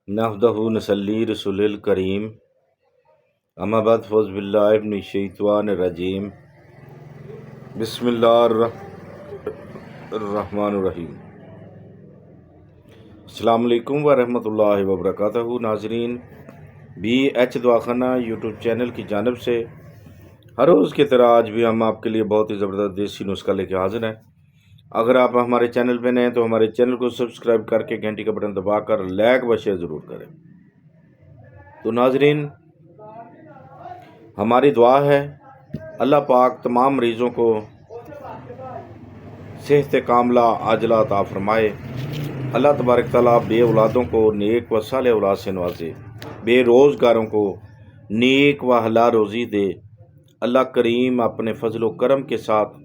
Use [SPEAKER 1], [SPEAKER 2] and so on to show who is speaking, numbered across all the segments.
[SPEAKER 1] نحمدہ نصلی رسول الکریم اما بعد فاعوذ باللہ من الشیطان الرجیم بسم اللہ الرحمن الرحیم۔ السلام علیکم ورحمۃ اللہ وبرکاتہ۔ ناظرین، بی ایچ دواخانہ یوٹیوب چینل کی جانب سے ہر روز کی طرح آج بھی ہم آپ کے لیے بہت ہی زبردست دیسی نسخہ لے کے حاضر ہیں۔ اگر آپ ہمارے چینل پہ نئے ہیں تو ہمارے چینل کو سبسکرائب کر کے گھنٹی کا بٹن دبا کر لائک و شیئر ضرور کریں۔ تو ناظرین، ہماری دعا ہے اللہ پاک تمام مریضوں کو صحت کاملہ عاجلہ عطا فرمائے۔ اللہ تبارک تعالیٰ بے اولادوں کو نیک و صالح اولاد سے نوازے، بے روزگاروں کو نیک و حلال روزی دے۔ اللہ کریم اپنے فضل و کرم کے ساتھ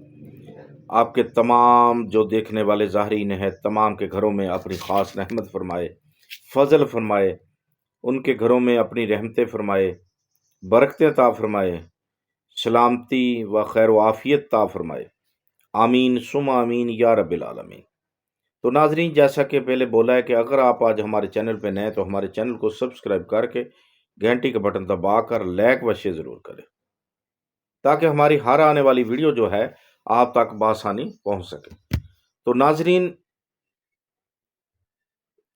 [SPEAKER 1] آپ کے تمام جو دیکھنے والے ظاہرین ہیں تمام کے گھروں میں اپنی خاص رحمت فرمائے، فضل فرمائے، ان کے گھروں میں اپنی رحمتیں فرمائے، برکتیں عطا فرمائے، سلامتی و خیر و عافیت عطا فرمائے۔ آمین ثم آمین یا رب العالمین۔ تو ناظرین، جیسا کہ پہلے بولا ہے کہ اگر آپ آج ہمارے چینل پہ نئے تو ہمارے چینل کو سبسکرائب کر کے گھنٹی کا بٹن دبا کر لائک و شیئر ضرور کریں تاکہ ہماری ہر آنے والی ویڈیو جو ہے آپ تک بآسانی پہنچ سکے۔ تو ناظرین،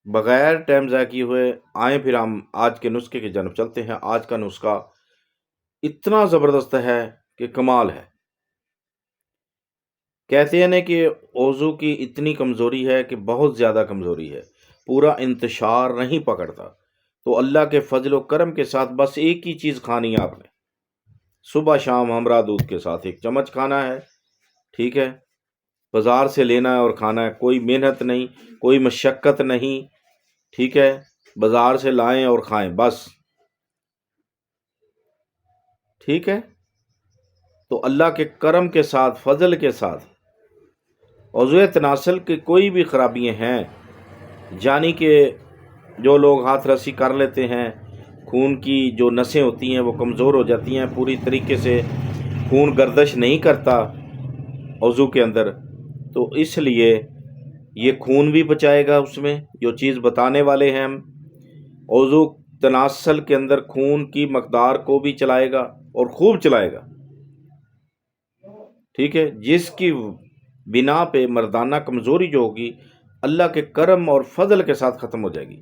[SPEAKER 1] بغیر ٹائم ضائع کیے ہوئے آئیں پھر ہم آج کے نسخے کی جانب چلتے ہیں۔ آج کا نسخہ اتنا زبردست ہے کہ کمال ہے۔ کہتے ہیں کہ وضو کی اتنی کمزوری ہے کہ بہت زیادہ کمزوری ہے، پورا انتشار نہیں پکڑتا۔ تو اللہ کے فضل و کرم کے ساتھ بس ایک ہی چیز کھانی ہے آپ نے، صبح شام ہمراہ دودھ کے ساتھ 1 چمچ کھانا ہے، ٹھیک ہے؟ بازار سے لینا ہے اور کھانا ہے، کوئی محنت نہیں، کوئی مشقت نہیں، ٹھیک ہے؟ بازار سے لائیں اور کھائیں بس، ٹھیک ہے؟ تو اللہ کے کرم کے ساتھ، فضل کے ساتھ عضو تناسل کی کوئی بھی خرابیاں ہیں، یعنی کہ جو لوگ ہاتھ رسی کر لیتے ہیں، خون کی جو نسیں ہوتی ہیں وہ کمزور ہو جاتی ہیں، پوری طریقے سے خون گردش نہیں کرتا عضو کے اندر، تو اس لیے یہ خون بھی بچائے گا۔ اس میں جو چیز بتانے والے ہیں ہم، عضو تناسل کے اندر خون کی مقدار کو بھی چلائے گا اور خوب چلائے گا، ٹھیک ہے؟ جس کی بنا پہ مردانہ کمزوری جو ہوگی اللہ کے کرم اور فضل کے ساتھ ختم ہو جائے گی۔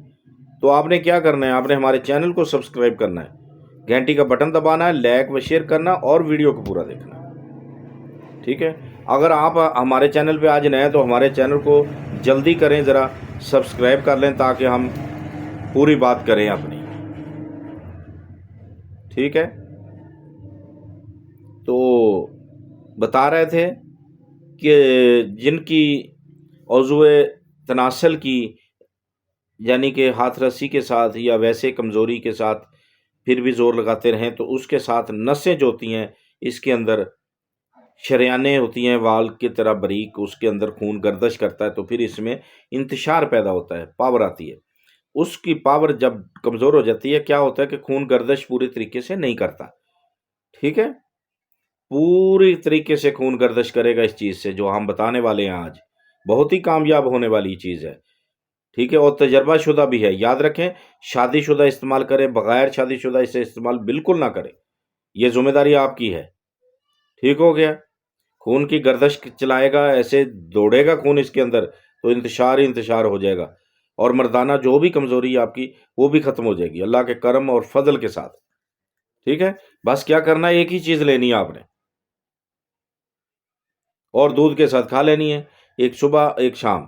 [SPEAKER 1] تو آپ نے کیا کرنا ہے؟ آپ نے ہمارے چینل کو سبسکرائب کرنا ہے، گھنٹی کا بٹن دبانا ہے، لائک و شیئر کرنا اور ویڈیو کو پورا دیکھنا ہے، ٹھیک ہے؟ اگر آپ ہمارے چینل پہ آج نئے ہیں تو ہمارے چینل کو جلدی کریں، ذرا سبسکرائب کر لیں تاکہ ہم پوری بات کریں اپنی، ٹھیک ہے؟ تو بتا رہے تھے کہ جن کی عضو تناسل کی، یعنی کہ ہاتھ رسی کے ساتھ یا ویسے کمزوری کے ساتھ پھر بھی زور لگاتے رہیں تو اس کے ساتھ نسیں جو ہوتی ہیں اس کے اندر شریانیں ہوتی ہیں وال کی طرح باریک، اس کے اندر خون گردش کرتا ہے تو پھر اس میں انتشار پیدا ہوتا ہے، پاور آتی ہے۔ اس کی پاور جب کمزور ہو جاتی ہے کیا ہوتا ہے کہ خون گردش پوری طریقے سے نہیں کرتا، ٹھیک ہے؟ پوری طریقے سے خون گردش کرے گا اس چیز سے جو ہم بتانے والے ہیں آج، بہت ہی کامیاب ہونے والی چیز ہے، ٹھیک ہے؟ اور تجربہ شدہ بھی ہے۔ یاد رکھیں، شادی شدہ استعمال کریں، بغیر شادی شدہ اسے استعمال بالکل نہ کریں، یہ ذمہ داری آپ کی ہے، ٹھیک ہو گیا؟ خون کی گردش چلائے گا، ایسے دوڑے گا خون اس کے اندر تو انتشار ہی انتشار ہو جائے گا، اور مردانہ جو بھی کمزوری ہے آپ کی وہ بھی ختم ہو جائے گی اللہ کے کرم اور فضل کے ساتھ، ٹھیک ہے؟ بس کیا کرنا ہے، ایک ہی چیز لینی ہے آپ نے اور دودھ کے ساتھ کھا لینی ہے، ایک صبح ایک شام،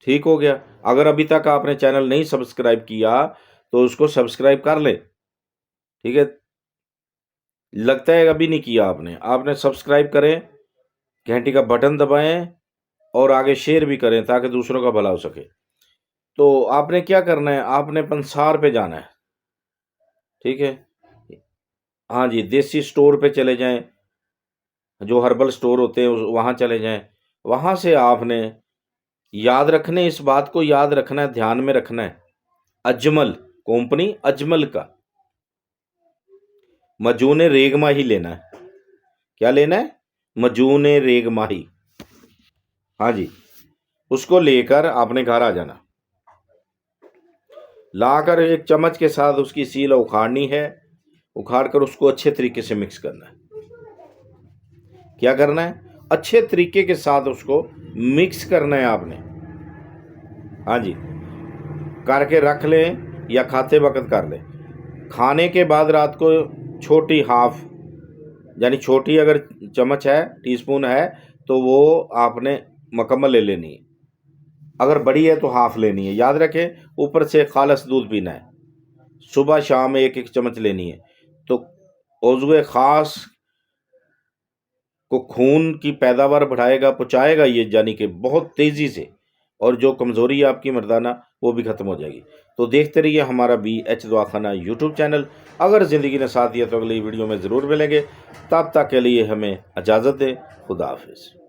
[SPEAKER 1] ٹھیک ہو گیا؟ اگر ابھی تک آپ نے چینل نہیں سبسکرائب کیا تو اس کو سبسکرائب کر لیں، ٹھیک ہے؟ لگتا ہے ابھی نہیں کیا آپ نے سبسکرائب کریں، گھنٹی کا بٹن دبائیں اور آگے شیئر بھی کریں تاکہ دوسروں کا بھلا ہو سکے۔ تو آپ نے کیا کرنا ہے، آپ نے پنسار پہ جانا ہے، ٹھیک ہے؟ ہاں جی، دیسی سٹور پہ چلے جائیں، جو ہربل سٹور ہوتے ہیں وہاں چلے جائیں، وہاں سے آپ نے یاد رکھنے، اس بات کو یاد رکھنا ہے، دھیان میں رکھنا ہے، اجمل کمپنی، اجمل کا مجون ریگ ماہی لینا ہے۔ کیا لینا ہے؟ مجون ریگ ماہی، ہاں جی، اس کو لے کر آپ نے گھر آ جانا، لا کر ایک چمچ کے ساتھ اس کی سیل اکھاڑنی ہے، اکھاڑ کر اس کو اچھے طریقے سے مکس کرنا ہے۔ کیا کرنا ہے؟ اچھے طریقے کے ساتھ اس کو مکس کرنا ہے آپ نے، ہاں جی، کر کے رکھ لیں یا کھاتے وقت کر لیں۔ کھانے کے بعد رات کو چھوٹی ہاف، یعنی چھوٹی اگر چمچ ہے، ٹی سپون ہے، تو وہ آپ نے مکمل لے لینی ہے، اگر بڑی ہے تو ہاف لینی ہے۔ یاد رکھیں اوپر سے خالص دودھ پینا ہے، صبح شام ایک ایک چمچ لینی ہے، تو عضو خاص کو خون کی پیداوار بڑھائے گا، پہنچائے گا یہ، یعنی کہ بہت تیزی سے، اور جو کمزوری ہے آپ کی مردانہ وہ بھی ختم ہو جائے گی۔ تو دیکھتے رہیے ہمارا BH دواخانہ یوٹیوب چینل۔ اگر زندگی نے ساتھ دیا تو اگلی ویڈیو میں ضرور ملیں گے، تب تک کے لیے ہمیں اجازت دیں۔ خدا حافظ۔